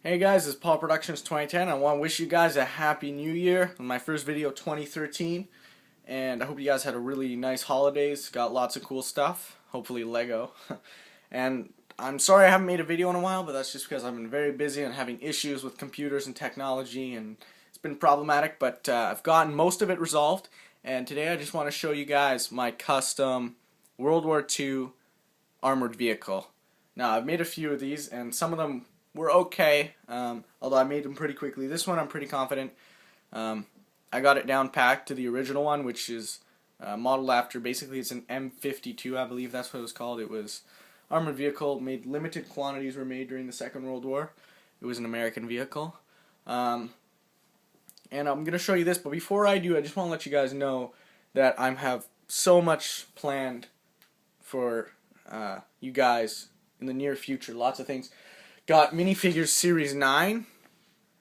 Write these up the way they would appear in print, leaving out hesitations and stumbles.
Hey guys, it's Paul Productions 2010. I want to wish you guys a happy new year. My first video 2013, and I hope you guys had a really nice holidays. Got lots of cool stuff, hopefully Lego. And I'm sorry I haven't made a video in a while, but that's just because I've been very busy and having issues with computers and technology, and it's been problematic, but I've gotten most of it resolved. And today I just want to show you guys my custom World War II armored vehicle. Now I've made a few of these, and some of them were okay, although I made them pretty quickly. This one I'm pretty confident. I got it down packed to the original one, which is modeled after, basically it's an M52, I believe that's what it was called. It was armored vehicle, made limited quantities were made during the Second World War. It was an American vehicle. And I'm going to show you this, but before I do, I just want to let you guys know that I have so much planned for you guys in the near future. Lots of things. Got minifigures Series 9,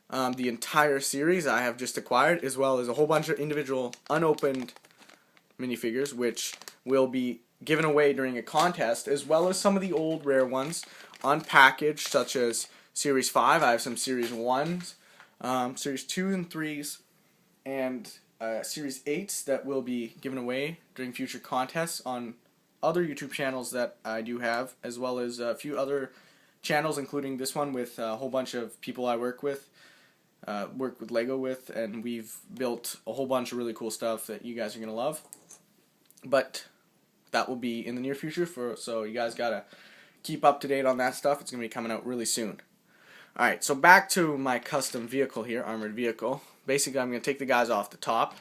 the entire series I have just acquired, as well as a whole bunch of individual unopened minifigures, which will be given away during a contest, as well as some of the old rare ones unpackaged, such as Series 5. I have some Series 1s, Series 2 and 3s, and Series 8s that will be given away during future contests on other YouTube channels that I do have, as well as a few other channels, including this one with a whole bunch of people I work with Lego with, and we've built a whole bunch of really cool stuff that you guys are going to love. But that will be in the near future, so you guys got to keep up to date on that stuff. It's going to be coming out really soon. Alright, so back to my custom vehicle here, armored vehicle. Basically, I'm going to take the guys off the top.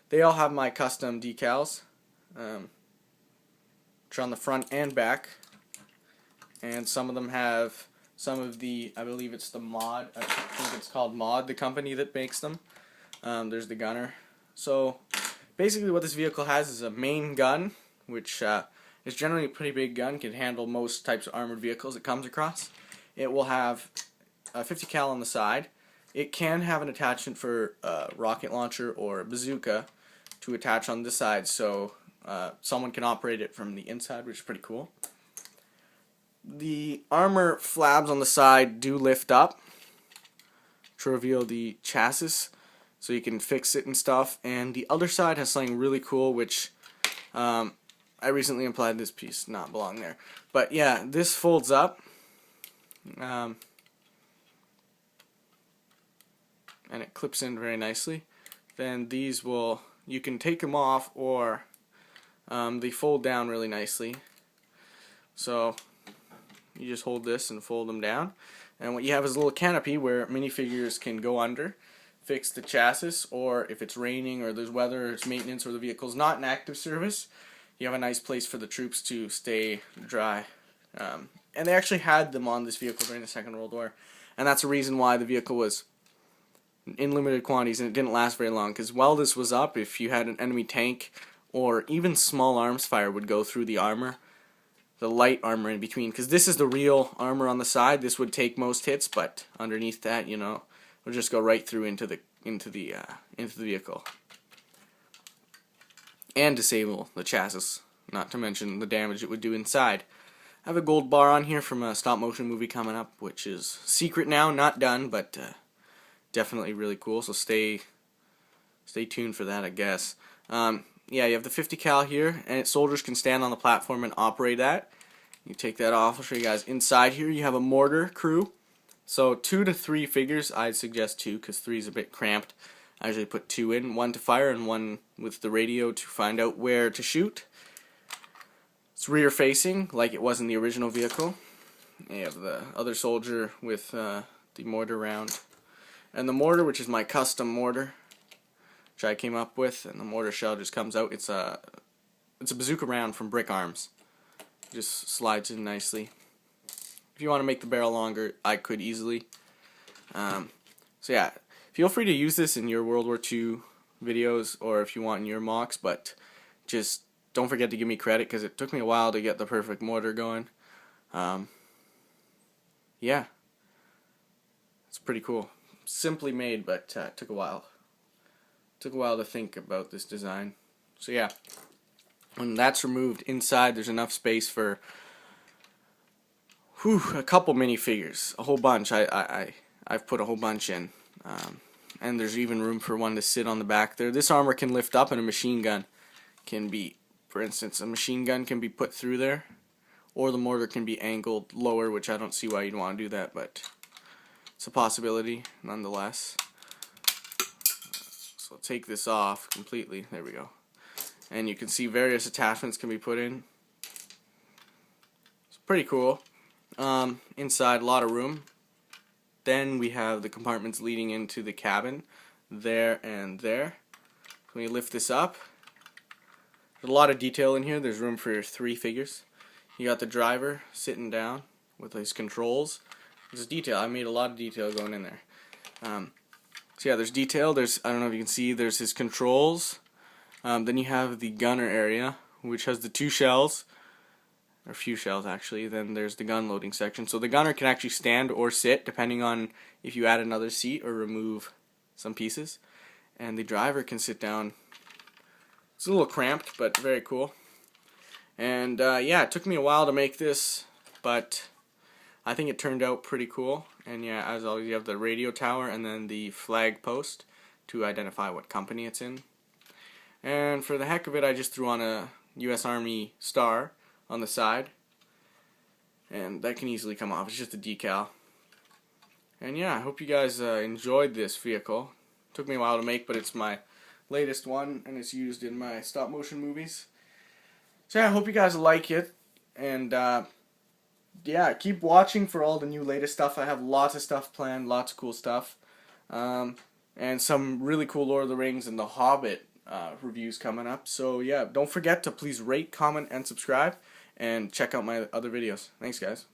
They all have my custom decals, which are on the front and back. And some of them have some of the, I believe it's the Mod, I think it's called Mod, the company that makes them. There's the gunner. So basically what this vehicle has is a main gun, which is generally a pretty big gun, can handle most types of armored vehicles it comes across. It will have a 50 cal on the side. It can have an attachment for a rocket launcher or a bazooka to attach on this side, so someone can operate it from the inside, which is pretty cool. The armor flabs on the side do lift up to reveal the chassis, so you can fix it and stuff. And the other side has something really cool, which I recently implied this piece not belong there. But yeah, this folds up, and it clips in very nicely. Then these will, you can take them off, or they fold down really nicely. So you just hold this and fold them down, and what you have is a little canopy where minifigures can go under, fix the chassis, or if it's raining or there's weather or it's maintenance or the vehicle's not in active service, you have a nice place for the troops to stay dry. And they actually had them on this vehicle during the Second World War, and that's the reason why the vehicle was in limited quantities and it didn't last very long, because while this was up, if you had an enemy tank or even small arms fire would go through the armor, the light armor in between, because this is the real armor on the side. This would take most hits, but underneath that, you know, it'll just go right through into the vehicle and disable the chassis, not to mention the damage it would do inside. I have a gold bar on here from a stop motion movie coming up, which is secret now, not done, but definitely really cool. So stay tuned for that, I guess. Yeah, you have the 50 cal here, and soldiers can stand on the platform and operate that. You take that off. I'll show you guys inside here. You have a mortar crew. So 2 to 3 figures. I'd suggest 2 because 3 is a bit cramped. I usually put 2 in, 1 to fire and 1 with the radio to find out where to shoot. It's rear facing like it was in the original vehicle. You have the other soldier with the mortar round. And the mortar, which is my custom mortar, which I came up with, and the mortar shell just comes out. It's a bazooka round from Brick Arms. Just slides in nicely. If you want to make the barrel longer, I could easily. So yeah, feel free to use this in your World War II videos, or if you want in your mocks, but just don't forget to give me credit, because it took me a while to get the perfect mortar going. Yeah, it's pretty cool. Simply made, but took a while. Took a while to think about this design. So yeah, when that's removed, inside there's enough space for a couple minifigures, a whole bunch. I I've put a whole bunch in. And there's even room for one to sit on the back there. This armor can lift up, and a machine gun can be, for instance, a machine gun can be put through there, or the mortar can be angled lower, which I don't see why you'd want to do that, but it's a possibility nonetheless. So I'll take this off completely. There we go. And you can see various attachments can be put in. It's pretty cool. Inside, a lot of room. Then we have the compartments leading into the cabin, there and there. When you lift this up, there's a lot of detail in here. There's room for 3 figures. You got the driver sitting down with his controls. There's detail. I made a lot of detail going in there. So yeah, there's detail. There's, I don't know if you can see, there's his controls. Then you have the gunner area, which has the 2 shells. Or a few shells actually. Then there's the gun loading section. So the gunner can actually stand or sit depending on if you add another seat or remove some pieces. And the driver can sit down. It's a little cramped, but very cool. And yeah, it took me a while to make this, but I think it turned out pretty cool. And yeah, as always, you have the radio tower and then the flag post to identify what company it's in. And for the heck of it, I just threw on a U.S. Army star on the side, and that can easily come off. It's just a decal. And yeah, I hope you guys enjoyed this vehicle. It took me a while to make, but it's my latest one, and it's used in my stop motion movies. So yeah, I hope you guys like it, and yeah, keep watching for all the new latest stuff. I have lots of stuff planned, lots of cool stuff, and some really cool Lord of the Rings and The Hobbit reviews coming up. So yeah, don't forget to please rate, comment, and subscribe, and check out my other videos. Thanks, guys.